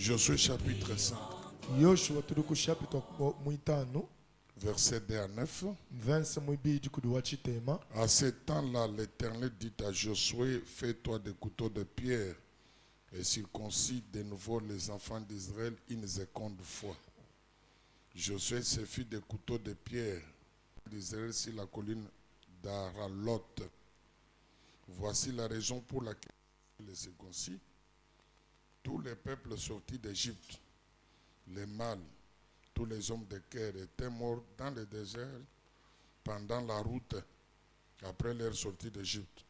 Josué chapitre 5, Yoshua turuku chapitre muitano verset 2 à 9. verse mwibidi kuduwa chitema. À ce temps-là, l'Éternel dit à Josué, fais-toi des couteaux de pierre et circoncis de nouveau les enfants d'Israël une seconde fois. Josué se fit des couteaux de pierre d'Israël sur la colline d'Aralot. Voici la raison pour laquelle les circoncis. Tous les peuples sortis d'Égypte, les mâles, tous les hommes de guerre étaient morts dans le désert pendant la route après leur sortie d'Égypte.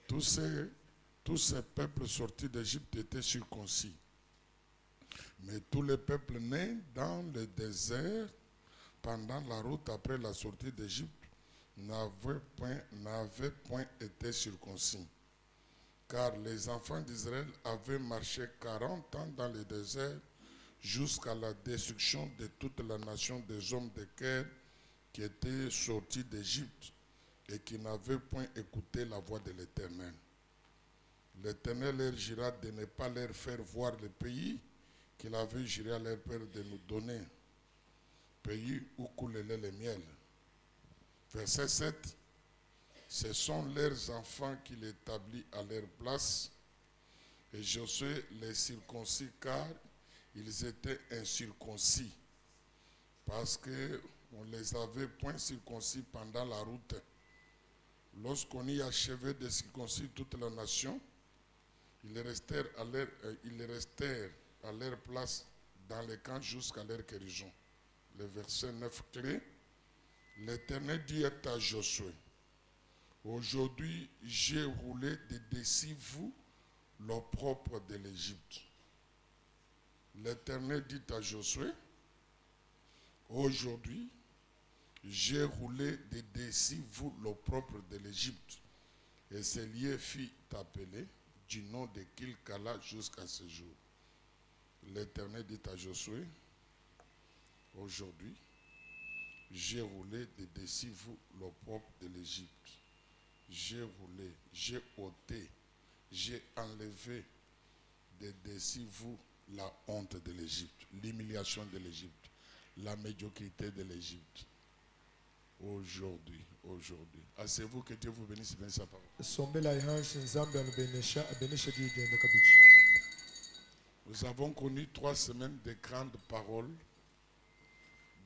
Tous ces peuples sortis d'Égypte étaient circoncis. Mais tous les peuples nés dans le désert pendant la route après la sortie d'Égypte n'avaient point été circoncis. Car les enfants d'Israël avaient marché 40 ans dans le désert jusqu'à la destruction de toute la nation des hommes de guerre qui étaient sortis d'Égypte et qui n'avaient point écouté la voix de l'Éternel. L'Éternel leur jura de ne pas leur faire voir le pays qu'il avait juré à leur père de nous donner, pays où coule le lait et le miel. Verset 7. Ce sont leurs enfants qu'il établit à leur place, et Josué les circoncis car ils étaient incirconcis, parce qu'on ne les avait point circoncis pendant la route. Lorsqu'on y achevait de circoncire toute la nation, ils restèrent à leur place dans les camps jusqu'à leur guérison. Le verset 9 clé. L'Éternel dit à Josué, aujourd'hui j'ai roulé de dessus vous l'opprobre de l'Égypte. L'Éternel dit à Josué, aujourd'hui j'ai roulé de dessus vous l'opprobre de l'Égypte. Et ce lieu fut appelé du nom de Kilkala jusqu'à ce jour. L'Éternel dit à Josué, aujourd'hui j'ai roulé de dessus vous l'opprobre de l'Égypte. J'ai roulé, j'ai ôté, j'ai enlevé de dessus vous la honte de l'Égypte, l'humiliation de l'Égypte, la médiocrité de l'Égypte. Aujourd'hui. Asseyez-vous, que Dieu vous bénisse, bénisse sa parole. Nous avons connu 3 semaines de grandes paroles,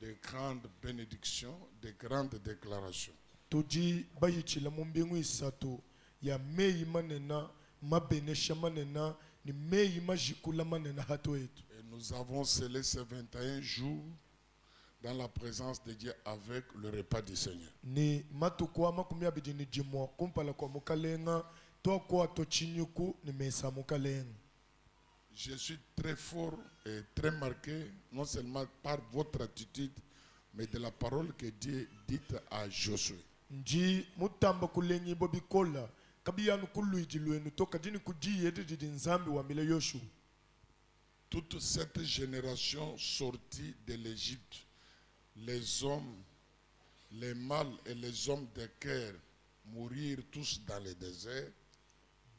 de grandes bénédictions, de grandes déclarations. Tuji bayichila mumbingu isatu ya mei manena mabenesha manena ni mei majikula manena hato etu. Et nous avons scellé ces 21 jours dans la présence de Dieu avec le repas du Seigneur. Ni matukwa makumi abidi ni jimwa kumpala kwa mukalenga to kwa to chinyuku ni mesa mukalenga. Je suis très fort et très marqué, non seulement par votre attitude, mais de la parole que Dieu dit à Josué. Nji mutamba kulengi bobikola kabiyanu kuluiji lwenu toka dini kuji yedidi nzambi wa mile Yoshua. Toute cette génération sortie de l'Égypte, les hommes, les mâles et les hommes de guerre mourirent tous dans le désert.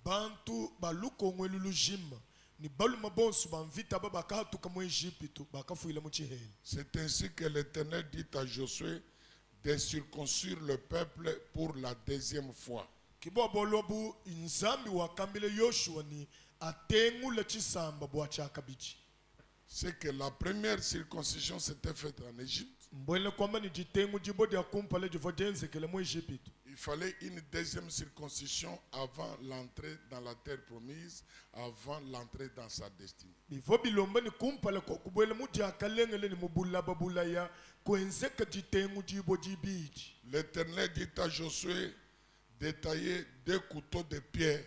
Bantu baluko lulujima ni baluma bonsu banvita babakatu kama Egypte bakafuila mu chiheli. C'est ainsi que l'Éternel dit à Josué de circoncire le peuple pour la 2e fois. Kibobolobu inzambi wakambile Yoshua ni atengu le chisamba bwa chakabichi. C'est que la première circoncision s'était faite en Égypte. Il fallait une 2e circoncision avant l'entrée dans la terre promise, avant l'entrée dans sa destinée. L'Éternel dit à Josué de tailler 2 couteaux de pierre.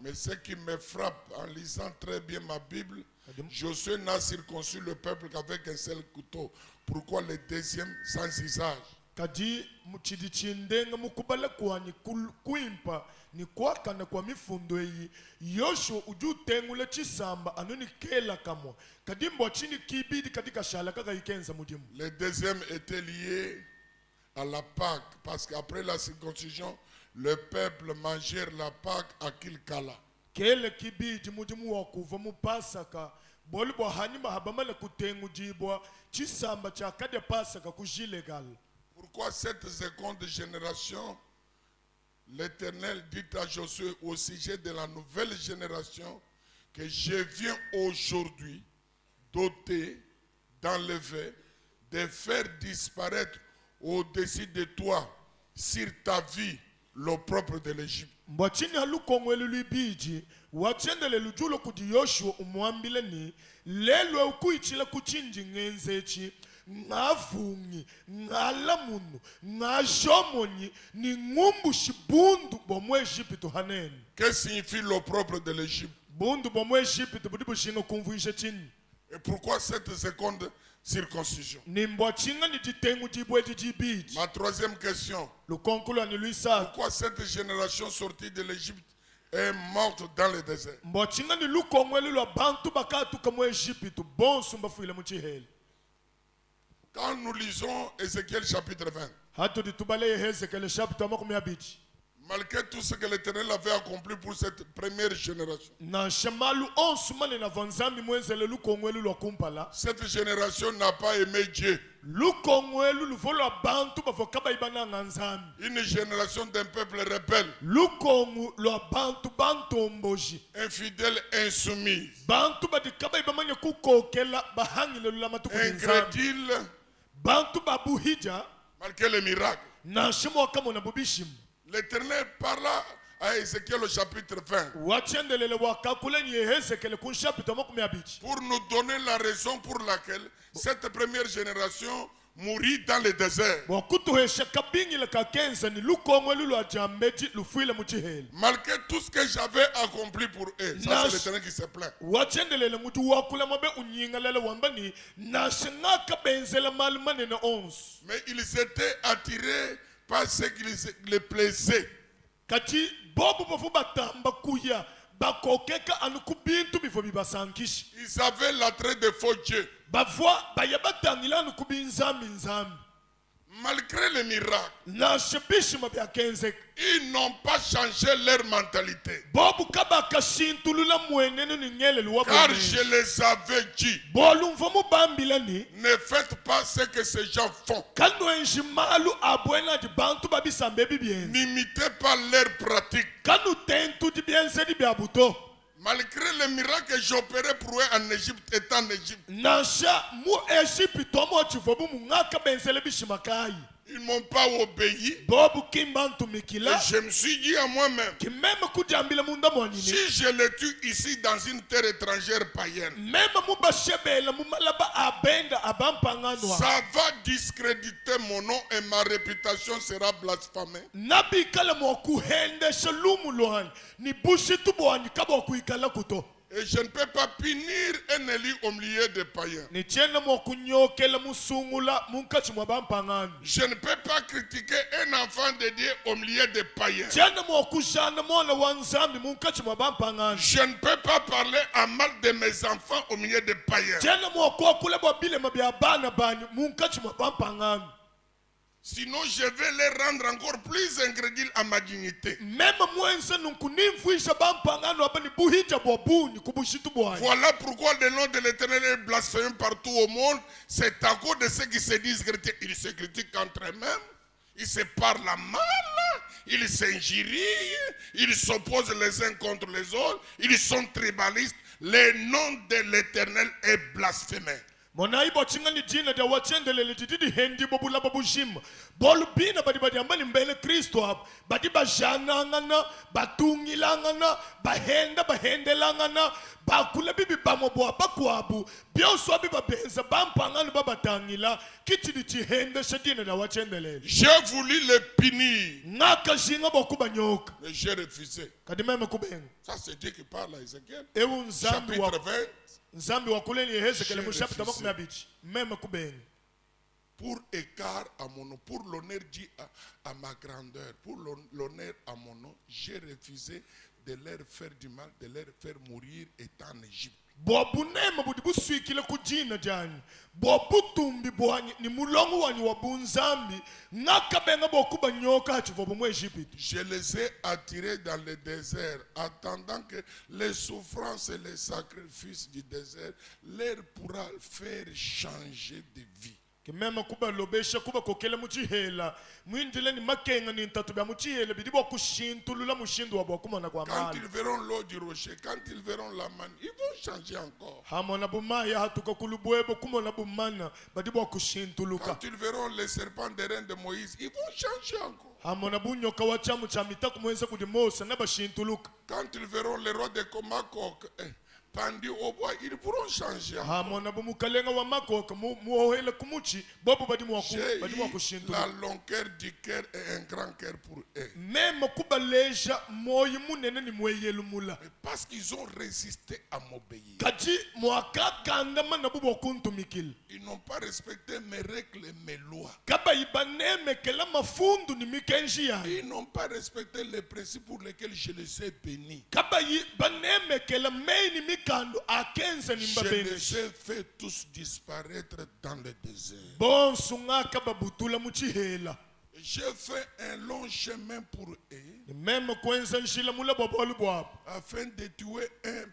Mais ce qui me frappe en lisant très bien ma Bible, Josué n'a circoncis le peuple qu'avec un seul couteau. Pourquoi le 2e sans usage? Kadi muchidichindenga mukubala kwani kuimpa ni kwakana kwa mifundo yi Yoshua uju tengule chisamba anuni kela kamwa kadimbo chini kibidi katika shala kaka ikenza mudimu. Le 2e était lié à la Pâque, parce qu'après la circoncision, le peuple mangèrent la Pâque à Kilkala. kele kibidi mudimu wa kuva mu pasaka boli bwa hanyuma habamala kutengu jibwa chisamba cha kade pasaka kujilegal. Pourquoi cette seconde génération, l'Éternel dit à Josué au sujet de la nouvelle génération que je viens aujourd'hui doter, d'enlever, de faire disparaître au-dessus de toi, sur ta vie, l'opprobre de l'Égypte. Mbachini halukongo elulibiji wachendele lujulo kudi Yoshua umwambile ni lelo ukuichila kuchinji ngenzechi ngavungi ngalamunu ngajomoni ni ngumbu shibundu bomwe Egypte hanene. Qu'est-ce que signifie l'opprobre de l'Égypte? Bundu bomwe Egypte budibu shingo kumvuisha chini. Et pourquoi cette seconde circoncision? Nimbwa chinga ni jitengu jibwe jibiji. Ma troisième question. Lukonkulu ni luisa. Pourquoi cette génération sortie de l'Égypte est morte dans le désert? Mbwa chinga ni lukongo elu bantu bakatu kamo Egypte bonsu mbafuile muchiheli. Quand nous lisons Ézéchiel chapitre 20, Hatu ditubale Ezekiel chapter makumi abiri. malgré tout ce que l'Éternel avait accompli pour cette première génération, Na shamalu onsumane na vanzambi mwenzele lukongo elu kumpala. cette génération n'a pas aimé Dieu. Lukongo elu luvolo bantu bavokaba ibana nganzambi. Une génération d'un peuple rebelle, Lukongo lo bantu bantomboji. infidèle, insoumis, Bantu badikaba ibamanya kukokela bahangile lulamatu kunzambi. incrédule, Bantu babuhija malgré les miracles. na shimo kama na bubishim. L'Éternel parla à Ézéchiel au chapitre 20 Wachendelele wakakule ni Ezekiel kun chapter makumi abiri. pour nous donner la raison pour laquelle cette première génération mourit dans le désert. Wakutuhesha kabingi la kakenza ni lukongo elu lwa jambeji lufuile muchiheli. Malgré tout ce que j'avais accompli pour eux, ça c'est l'Éternel qui se plaint. Wachendelele mutu wakula mabe unyingalele wambani na shengaka benzela mali manene ons. Mais ils étaient attirés par ce qui les plaisait. Kati bobu bofu batamba kuya bakokeka anukubintu bifo bibasankishi. Ils avaient l'attrait de faux dieux. Bavwa bayabatangila anukubinzambi nzambi. Malgré les miracles, Na shebishi mabya kenze. ils n'ont pas changé leur mentalité. Bobu kabaka shintulula mwenene ni ngele luwa Car mwenene. je les avais dit, Bolu mfomu bambila ni. ne faites pas ce que ces gens font. Kanu enjimalu abwena di bantu babisambe bibienze. N'imitez pas leurs pratiques. Kanu tentu di bienze di biabuto. Malgré les miracles que j'opérais pour eux en Égypte, étant en Égypte, Nasha mu Egypte tomo chivobu mungaka benzele bishimakai. ils ne m'ont pas obéi. Bobu kimbantu Et mikila. je me suis dit à moi-même, Kimeme kujambila munda mwanini. si je les tue ici dans une terre étrangère païenne, Mema muba shebela mumalaba abenda abampanganwa. ça va discréditer mon nom et ma réputation sera blasphémée. Nabi kala mo kuhende shalumu lohan. Ni bushi tubwani kabo kuikala kuto. Et je ne peux pas punir un élu au milieu des païens. Ni chena mo kunyokela musungula munkachi mwa bampangani. Je ne peux pas critiquer un enfant de Dieu au milieu des païens. Chena mo kushana mwana wanzambi munkachi mwa bampangani. Je ne peux pas parler en mal de mes enfants au milieu des païens. Chena mo kwa kule bwa bile mabya bana bani munkachi mwa bampangani. Sinon, je vais les rendre encore plus incrédules à ma dignité. Même mwense nunkunimfuisha bampangani wabani buhija bwa buni kubushitu bwani. Voilà pourquoi le nom de l'Éternel est blasphémé partout au monde. C'est à cause de ceux qui se disent chrétiens. Ils se critiquent entre eux-mêmes. Ils se parlent mal. Ils s'injurient. Ils s'opposent les uns contre les autres. Ils sont tribalistes. Le nom de l'Éternel est blasphémé. Monaibo chingani jina dia wachendelele titidi hendi bobula babushima. Bolu bina badi badi ambani mbele Kristo hapo. Badi bajana ngana, batungila ngana, bahenda bahendelangana, bakule bibi bamobo bakwabu. Bioso abi babenza bampangani babatangila, kitidi chihende shadina dia wachendelele. J'ai voulu les punir, Ngaka jinga bokuba nyoka. mais j'ai refusé. Kadimeme kubenga. Ça c'est Dieu qui parle à Ézéchiel. Ewu nzambi Chapitre wa 20. nzambi wa kuleni Ezekiel mu chapter refusé. 12. Meme kubenga. Pour écart à mon nom, pour l'honneur dit à ma grandeur, pour l'honneur à mon nom, j'ai refusé de leur faire du mal, de leur faire mourir étant en Égypte. bwabunema budi buswikile kujina jani bwabutumbi bwanyi ni mulongo wanyi wa bunzambi ngakabenga bokuba nyoka hachivobo mu Egypte. Je les ai attirés dans le désert, attendant que les souffrances et les sacrifices du désert leur pourra faire changer de vie. Kimema kuba lobesha kuba kokela muchihela mwindile ni makenga ni ntatu bya muchihela bidibwa kushintulula mushindu wa bwakumana kwa Quand mali. ils verront l'eau du rocher, quand ils verront la manne, ils vont changer encore. Hamona bumaya hatuka kulubwebo kumona bumana badibwa kushintuluka. Quand ils verront les serpents des reins de Moïse, ils vont changer encore. Hamona bunyoka wa chamu cha mitaku mwenza kudimosa na bashintuluka. Quand ils verront les rois de Comacoc pendus au bois, ils pourront changer encore. Hamona bumukalenga wa makoka muohela kumuchi bobo badimwa J'ai badimwa eu kushintuluka. la longueur du cœur et un grand cœur pour eux. Même kuba leja moyi munene ni mweyelumula. Mais parce qu'ils ont résisté à m'obéir. Kati mwaka kanda mana bubo kuntumikil. Ils n'ont pas respecté mes règles et mes lois. Kaba ibaneme kela mafundu ni mikenji ya. Ils n'ont pas respecté les principes pour lesquels je les ai bénis. Kaba ibaneme kela mei ni mikando akenza ni Je mbabeni. les ai fait tous disparaître dans le désert. Bon sunga kaba butula muchihela. J'ai fait un long chemin pour eux Ni meme kwenza nshila mula bobolu bwabo. afin de tuer un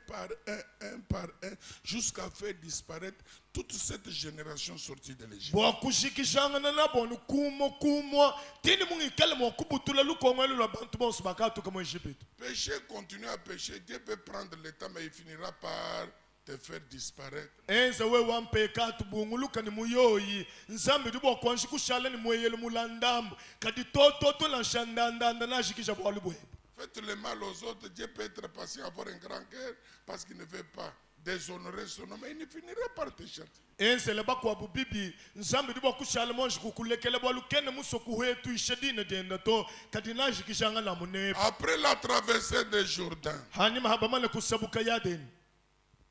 par un, jusqu'à faire disparaître toute cette génération sortie de l'Égypte. Bwa kushikishanga na nabo ni kumo tini mungikale mwa kubutula lukongwelu la bantu bonsu bakatu kama Egypte. Pécher, continue à pécher. Dieu peut prendre le temps, mais il finira par te faire disparaître. Enza we wampeka tubunguluka ni muyoyi nzambi dibwa kwanshi kushala ni mweyele mulandambo kadi toto la shandandanda na shikisha bwa lubwe. Faites le mal aux autres, Dieu peut être patient, avoir un grand cœur, parce qu'il ne veut pas déshonorer son nom, mais il ne finira par te châtier. Enze le bakwa bubibi nzambi dibwa kushala monji kukulekele bwa lukene musoku wetu ishedine denda to kadi na shikishanga na munebu. Après la traversée de Jourdain, Hani mahabamane kusabuka yadeni.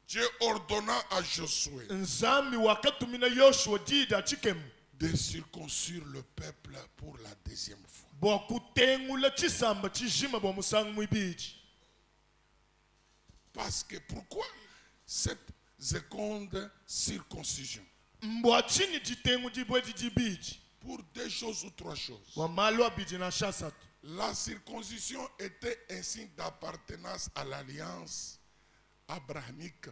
Dieu ordonna à Josué Nzambi wakatumina Yoshua dida chikemu. de circoncire le peuple pour la deuxième fois. Bwa kutengula chisamba chijima bwa musangu mwibiji. Parce que pourquoi cette seconde circoncision? Mbwa chini jitengu jibwe jibiji. Pour deux choses ou trois choses. Wa malwa biji na shasatu. La circoncision était un signe d'appartenance à l'alliance abrahamique.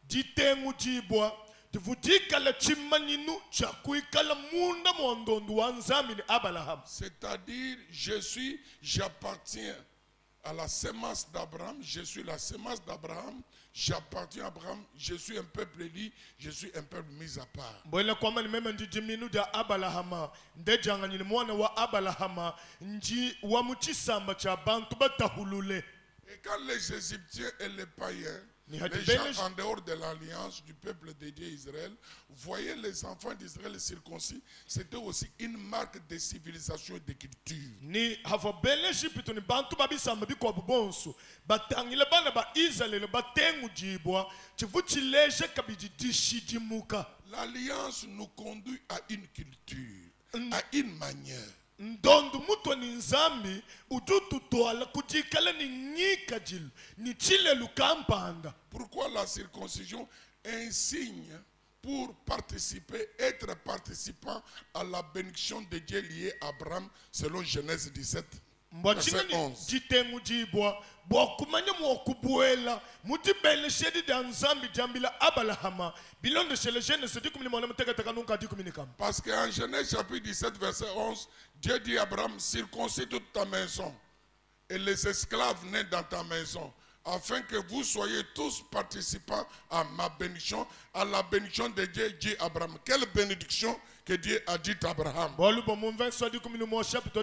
Jitengu jibwa tivudika la chimaninu cha kuikala munda mwondondu wa nzambi ni Abraham. C'est-à-dire, j'appartiens à la sémence d'Abraham, je suis la sémence d'Abraham, j'appartiens à Abraham, je suis un peuple élu, je suis un peuple mis à part. Mbwela kwamba ni mema njijiminu da Abrahama ndejanga ni mwana wa Abrahama nji wa muchisamba cha bantu batahulule. Et quand les Égyptiens et les païens, Les les gens en dehors de l'alliance du peuple de Dieu Israël, voyaient les enfants d'Israël circoncis, c'était aussi une marque de civilisation et de culture. Ni hava bele Egypte ni bantu babisamba biko bubonso batangile bana ba Israel batengu jibwa chivuchileje kabiji dishijimuka. L'alliance nous conduit à une culture, à une manière. Ndondu muto ni nzambi ujutu toala kujikala ni nyika jilu ni chile lukampanda. Pourquoi la circoncision est un signe pour participer, être participant à la bénédiction de Dieu liée à Abraham selon Genèse 17. Mbwachina Verset ni 11. jitengu jibwa bwakumanya mwakubuela mutibele shedi da nzambi jambila Abrahama bilonde shele Genèse 10:13 Parce qu'en Genèse chapitre 17 verset 11, Dieu dit à Abraham, circoncis toute ta maison et les esclaves nés dans ta maison, afin que vous soyez tous participants à ma bénédiction, à la bénédiction de Dieu, dit Abraham. Quelle bénédiction que Dieu a dit à Abraham? Bolu bo mu 20 chapitre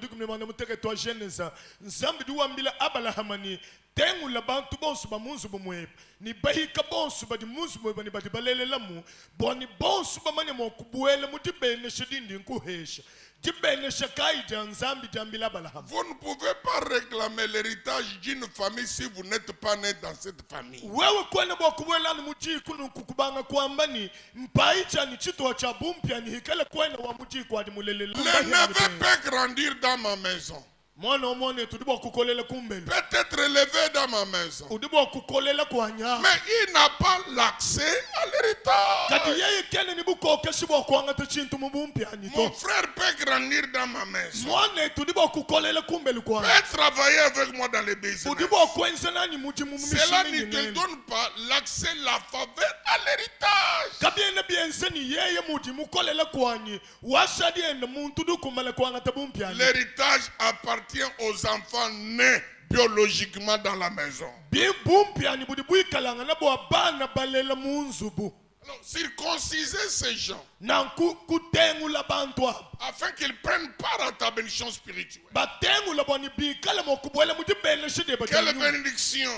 10 Genèse nzambi duwambila Abrahama ni tengu la bantu bonsu ba munzu bomwe ni bahika bonsu ba di munzu bomwe ni ba di balele lamu boni bonsu ba manya mo kubuela mutibene shedindi nkuhesha tibene shakai nzambi jambila Abraham. Vous ne pouvez pas réclamer l'héritage d'une famille si vous n'êtes pas né dans cette famille. Wewe kwene bo kubuela ni muji kunu kukubanga kwamba ni mpaicha ni chito cha bumpya ni hikale kwene wa muji kwa di mulele Le neveu peut grandir dans ma maison. peut-être élevé dans ma maison. Mais il n'a pas l'accès à l'héritage. Mon frère peut grandir dans ma maison. Peut travailler avec moi dans les business. Cela ne te donne pas l'accès, la faveur à l'héritage. L'héritage appartient aux enfants nés biologiquement dans la maison. Alors, circonciser ces gens afin qu'ils prennent part à ta bénédiction spirituelle. Quelle bénédiction!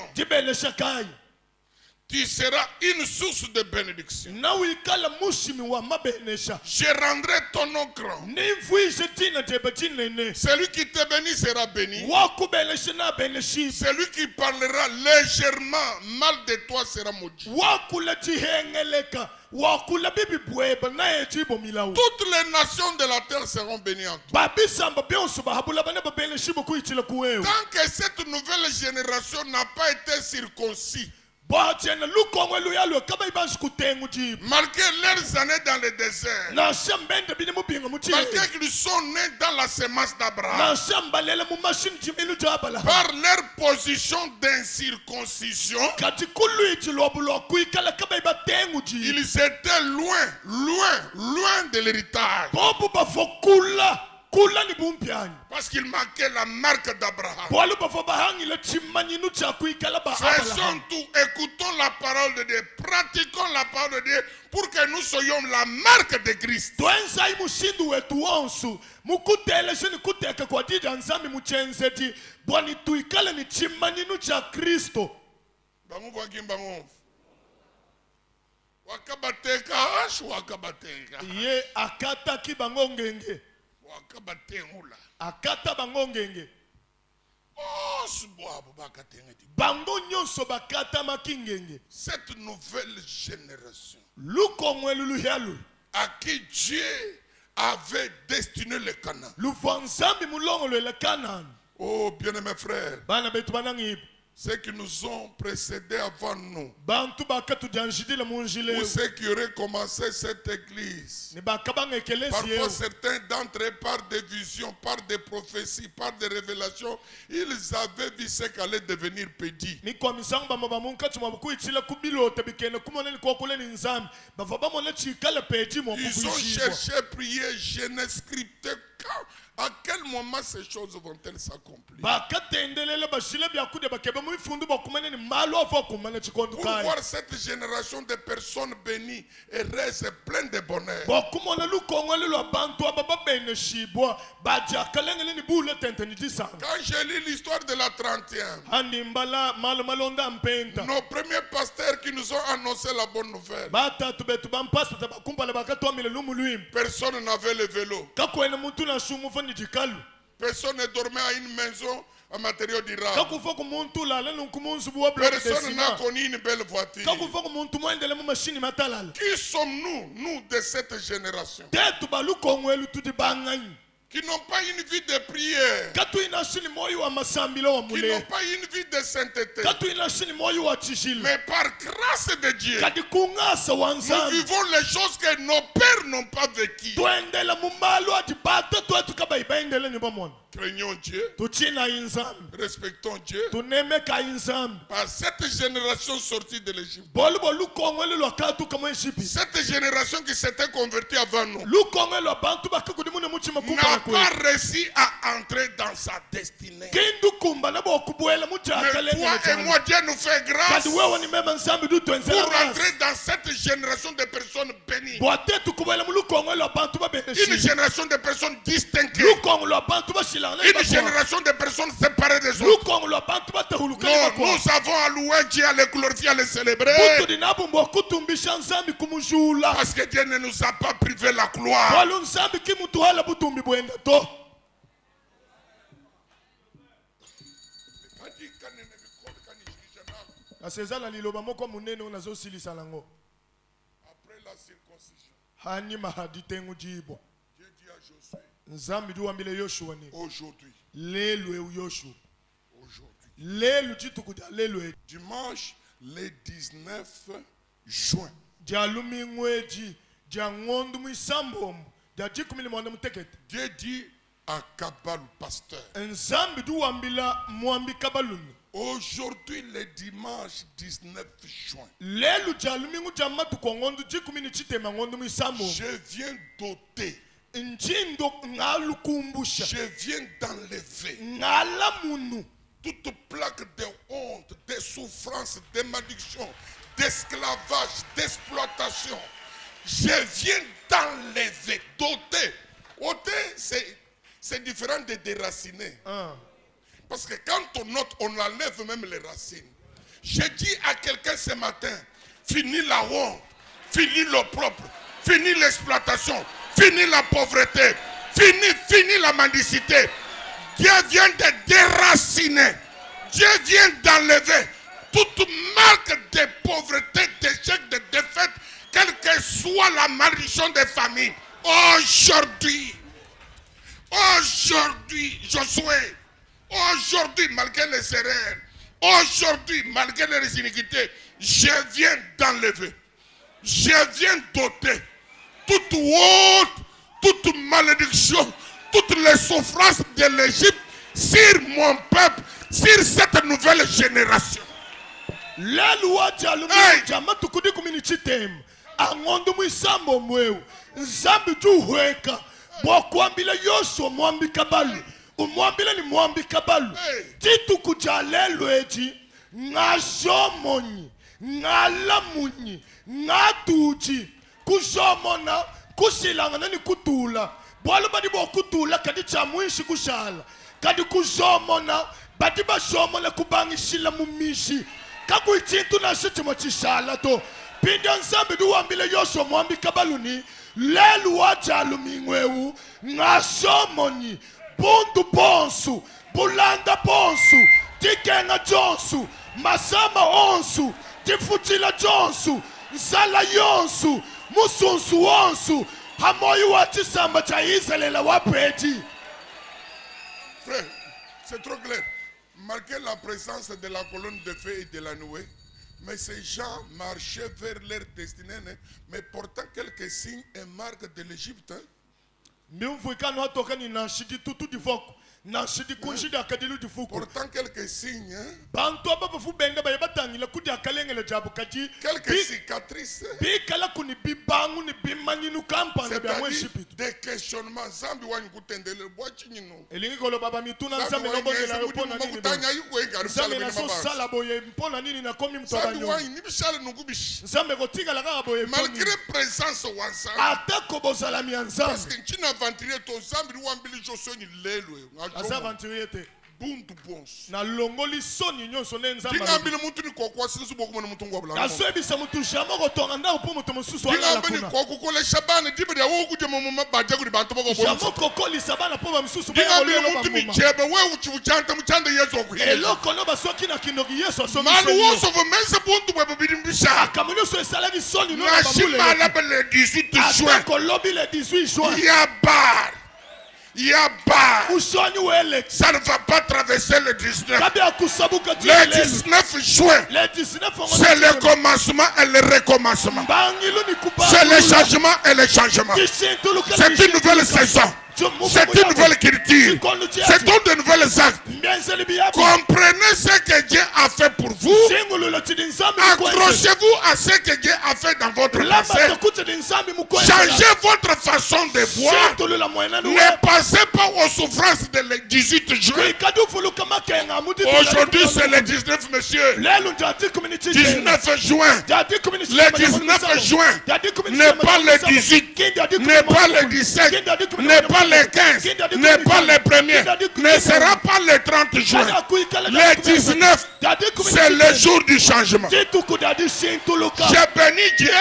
Tu seras une source de bénédiction. Je rendrai ton nom grand. Celui qui te bénit sera béni. Celui qui parlera légèrement mal de toi sera maudit. Toutes les nations de la terre seront bénies en toi. Tant que cette nouvelle génération n'a pas été circoncis, malgré leurs années dans le désert, malgré qu'ils sont nés dans la semence d'Abraham, par leur position d'incirconcision, ils étaient loin de l'héritage. Parce qu'il manquait la marque d'Abraham. Faisons tout, écoutons la parole de Dieu, pratiquons la parole de Dieu pour que nous soyons la marque de Christ. Akata bango ngenge. Bango nyonso bakata makingenge. Cette nouvelle génération à qui Dieu avait destiné le Canaan. Oh bien-aimés frères, ceux qui nous ont précédés avant nous, ou ceux qui auraient commencé cette église, parfois certains d'entre eux, par des visions, par des prophéties, par des révélations, ils avaient vu ce qu'allait devenir pédit. Ils ont cherché, prié, jeûné, scripté. À quel moment ces choses vont-elles s'accomplir? Pour voir cette génération de personnes bénies, heureuses et pleines de bonheur. Quand j'ai lu l'histoire de la 31, nos premiers pasteurs qui nous ont annoncé la bonne nouvelle, personne n'avait le vélo. Personne ne dormait à une maison en matériaux durables. Personne n'a connu une belle voiture. Qui sommes-nous, nous de cette génération, qui n'ont pas une vie de prière, qui n'ont pas une vie de sainteté, mais par grâce de Dieu, nous vivons les choses que nos pères n'ont pas vécues. Craignons Dieu, respectons Dieu. Par cette génération sortie de l'Égypte, cette génération qui s'était convertie avant nous, n'a pas réussi à entrer dans sa destinée. Mais toi et moi, Dieu nous fait grâce pour entrer dans cette génération de personnes bénies. Une génération de personnes distinguées. Une génération de personnes séparées des autres. Non, nous avons à louer Dieu, à le glorifier, à le célébrer. Parce que Dieu ne nous a pas privé la gloire. Après la circoncision, Dieu dit à Josué, nzambi du wambile Yoshua ni Aujourd'hui. lelo Yoshua Aujourd'hui. lelo chitukuja lelo Dimanche, le 19 juin. jalumi ngweji jangondu mwisambombo jajikumile mwana mutekete Dieu dit à Kabal, pasteur. nzambi du wambila mwambi kabaluni Aujourd'hui, le dimanche 19 juin. lelo jalumi ngujamatu kwa ngondu jikumini chitema ngondu mwisambombo Je viens d'ôter. njindo ngalukumbusha Je viens d'enlever ngalamunu toute plaque de honte, de souffrance, de malédiction, d'esclavage, d'exploitation. Je viens d'enlever, d'ôter. Ôter, c'est différent de déraciner. Parce que quand on ôte, on enlève même les racines. Je dis à quelqu'un ce matin, fini la honte, fini l'opprobre, fini l'exploitation, fini la pauvreté, fini la mendicité. Dieu vient de déraciner. Dieu vient d'enlever toute marque de pauvreté, d'échec, de défaite, quelle que soit la malédiction des familles. Aujourd'hui, Josué, aujourd'hui, malgré les erreurs, aujourd'hui, malgré les iniquités, je viens d'enlever, je viens d'ôter toute honte, toute malédiction, toutes les souffrances de l'Égypte sur mon peuple, sur cette nouvelle génération. lelo jalumi jamatu kudi kumini chitem angondu mwisambo mweu nzambi du hweka bokwambila Yoshua mwambi kabalu umwambile ni mwambi kabalu titu kujalelo eji ngajomonyi ngalamunyi ngatuji kujomona kusilangana ni kutula bwalo badi bokutula kadi chamwishi kushala kadi kujomona badi bashomona kubangishila mumishi kakuitintu na shitimo chishala to pinda nzambi du wambile Yoshua mwambi kabaluni lelu wajalu mingweu ngashomoni bundu bonsu bulanda bonsu tikenga jonsu masama onsu tifutila jonsu nsala yonsu musunsu onsu hamoyi wa chisamba cha Israela wapeti. Frère, c'est trop clair. Malgré la présence de la colonne de feu et de la nuée, mais ces gens marchaient vers leur destinée, mais portant quelques signes et marques de l'Égypte. Portant quelques signes, quelques cicatrices, c'est-à-dire des questionnements. Malgré présence au parce que tu n'as ventilé ton zambi ou ambili josoni lelo bundu bons na longoli soni nyonso nenza ngambili muntu ni kokwa sisu boku na muntu ngwabula aswebisa muntu shamo kotonga nda upo muntu mususu ala la kuna ngambili kokole shabana dibe ya wo kuje mama baje kuri bantu bako bono shamo kokoli sabana po mususu ba ngambili muntu ni chebe we uchi uchanta muchanda yezo ku eloko no basoki na kindoki yeso asomi malu woso vo mense bundu bwe bidimbisha akamunyo so esala ki soni no na shima la le 18 juin kolobi le 18 juin ça ne va pas traverser le 19. Le 19 juin, c'est le commencement et le recommencement. C'est le changement et le changement. C'est une nouvelle saison. C'est une nouvelle culture. C'est de nouvelles actes. Comprenez ce que Dieu a fait pour vous. Accrochez-vous à ce que Dieu a fait dans votre passé. Changez votre façon de voir. Ne passez pas aux souffrances de le 18 juin. Aujourd'hui c'est le 19, monsieur. 19 juin. Le 19 juin. N'est pas le 18. N'est pas le 17. N'est pas le 15, n'est pas le premier, ne sera pas le 30 juin. Le 19, c'est le jour du changement. Je bénis Dieu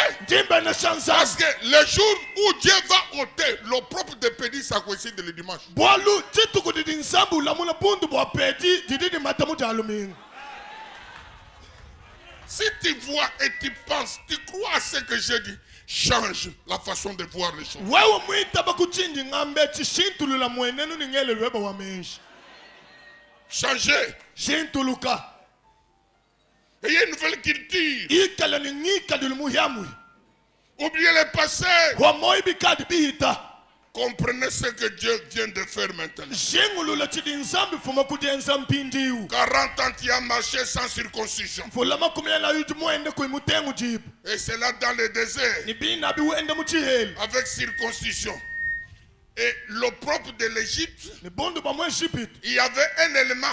parce que le jour où Dieu va ôter l'opprobre de pédis, ça coïncide le dimanche. Si tu vois et tu penses, tu crois à ce que je dis, change la façon de voir les choses. wewe mwita bakuchindi ngambe chishintulula mwenenu ningele lweba wamenshi Changez. shintuluka Ayez une nouvelle culture. ikala ningika dulumuhyamu Oubliez le passé. kwa moibikadi bihita Comprenez ce que Dieu vient de faire maintenant. jengulula chidi nzambi fuma kujenza mpindiwu 40 ans tu as marché sans circoncision. fula makumyela yuju mwende kuimutengu jibu Et c'est là dans le désert. ni bina biwende muchiheli Avec circoncision. Et l'opprobre de l'Égypte, ni bundu bamwe Egypte il y avait un élément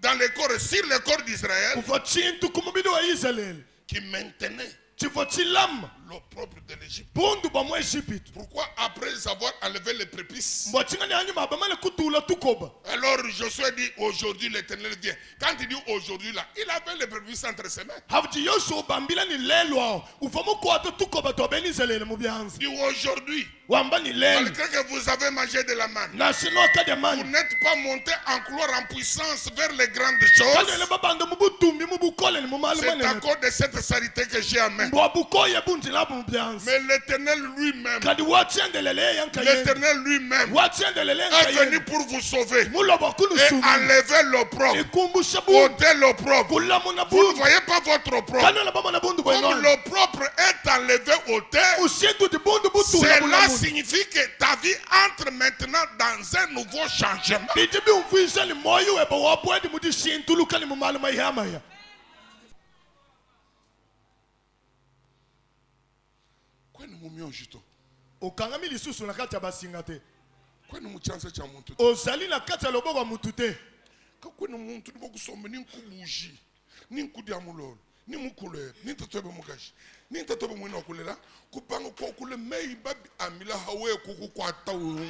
dans le corps, sur le corps d'Israël, kuva chintu kumubidi wa Israeli qui maintenait chivo chilamma l'opprobre de l'Égypte. bundu bamwe Egypte Pourquoi après avoir enlevé les prépuces, mbwachingani hanyuma abamale kutula tukoba alors Josué dit aujourd'hui l'Éternel vient. Quand il dit aujourd'hui là, il avait les prépuces entre ses mains. havuji yosho ubambila ni lelo awo uva mukwata tukoba twabeni Israeli mubyanzi Il dit aujourd'hui, wamba ni lelo malgré que vous avez mangé de la manne, nashino akadya vous mani n'êtes pas monté en gloire en puissance vers les grandes choses. kanele babanda mubutumbi mubukole ni C'est à mumalumanene cause de cette charité que j'ai en main. mbwabukoye bunji labo mubyanzi Mais l'Éternel lui-même, kadi wachendelele yankayeni l'Éternel lui-même wachendelele est venu yankayeni pour vous sauver muloba et kunusumi enlever l'opprobre, ikumbusha bundu ôter l'opprobre. kulamuna Vous ne bundu voyez pas votre opprobre. kanele bamana bundu Comme bwenoni l'opprobre est enlevé au terre, ushintu di bundu butula cela bulamundu signifie que ta vie entre maintenant dans un nouveau changement. bidi biumvise ni moyo weba wabwedi mudi shintuluka ni mumaluma ihamaya Kwani mumionjito? okangami lisusu na kati ya basinga te Kwani muchanza cha muntu? ozali na kati ya loboko ya mutu te Kwani muntu ni bokusomba ni nkubuji, ni nkudya mulolo, ni mukulera, ni tatobe mugashi, ni tatobe mwina okulela, kupanga kwa kule mei babi amila hawe kuku kwa tawu.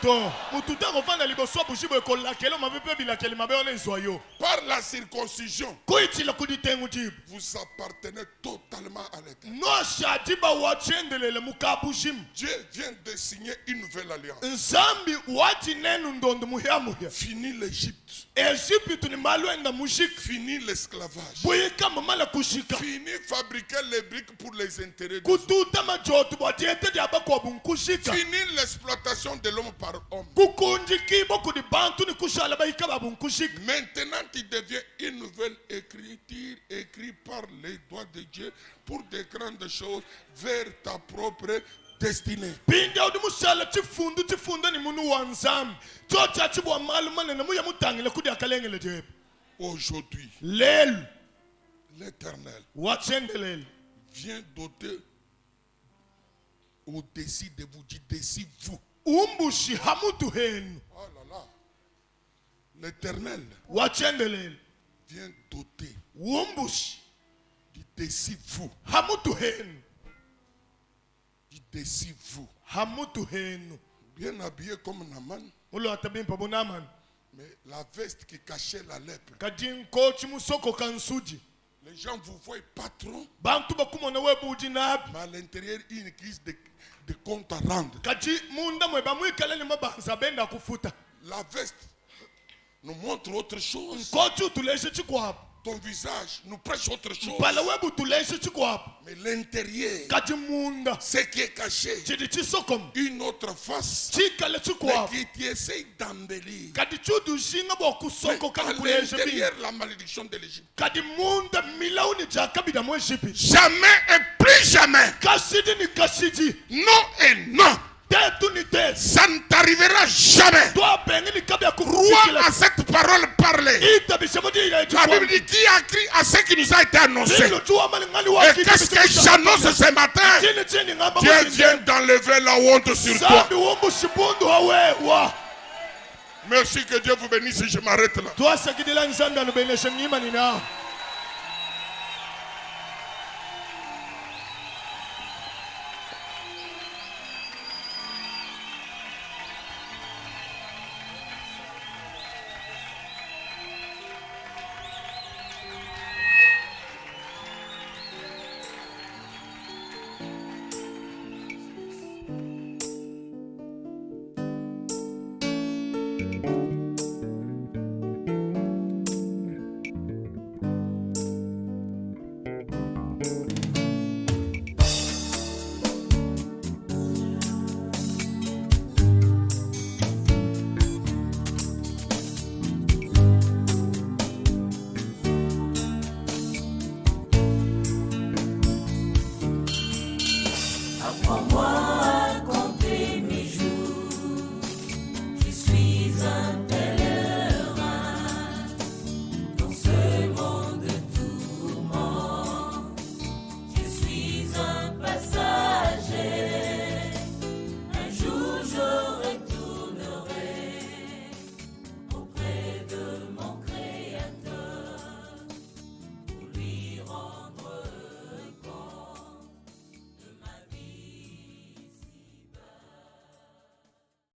to mutu te akofanda liboso ya bushibo ekolakela mabe mpe bilakeli mabe wana ezwa yo Par la circoncision, koyitila kudi tengu jibu vous appartenez totalement à l'Éternel. noshadi bawachendelele mukabushimu Dieu vient de signer une nouvelle alliance. nzambi wati nenu ndondo muhyamuhya Fini l'Égypte, ejipitu ni malwenda mushika fini l'esclavage, buyika mamala kushika fini fabriquer les briques pour les intérêts des autres. kututa majotu bwadiete diabakwa bunkushika Fini l'exploitation de l'homme par homme. kukunjikibo kudi bantu ni kushala bahika babunkushika Maintenant, tu deviens une nouvelle écriture écrite par les doigts de Dieu pour des grandes choses vers ta propre destinée. pinja udi mushala chifundu ni munu wa nzambi chocha chibwa malumane na muya mutangile kudi akalengele jebe Aujourd'hui, lelu l'Éternel wachendelele vient doter au-dessus de vous, d'ici vous. umbushi hamutu henu Oh là là. L'Éternel wachendelele vient doter umbushi d'ici vous, hamutu henu d'ici vous. hamutu henu Bien habillé comme Naman, ulo atabimpa bonamani mais la veste qui cachait la lèpre. kadinko chimusoko kansuji Les gens vous voient patron, bantu bakumona webuji nabi mais à l'intérieur, il y a une crise de compte à rendre. kati munda mwe bamwikala ni mabanza benda kufuta La veste nous montre autre chose. nkochi utuleshe chikwapa Ton visage nous prêche autre chose. mpala webu utuleshe chikwapa Mais l'intérieur, kati munda ce qui est caché, chidi chisokomo une autre face, chikale mais chikwapa qui tu essayes d'embellir. kati chutushinga bwakusoko À kana kuleshe bi l'intérieur, la malédiction de l'Égypte. kati munda milauni jakabida mwe Egypte Jamais et plus jamais. kasidi ni kasidi Non et non. tetu ni tetu Ça ne t'arrivera jamais. twapengi ni kabya Crois kufikila à cette parole parlée. itabisha mudi ya La Bible dit qui a cru à ce qui nous a été annoncé. Et qu'est-ce que j'annonce ce matin? Dieu vient d'enlever la honte sur toi. Merci, que Dieu vous bénisse. Je m'arrête là.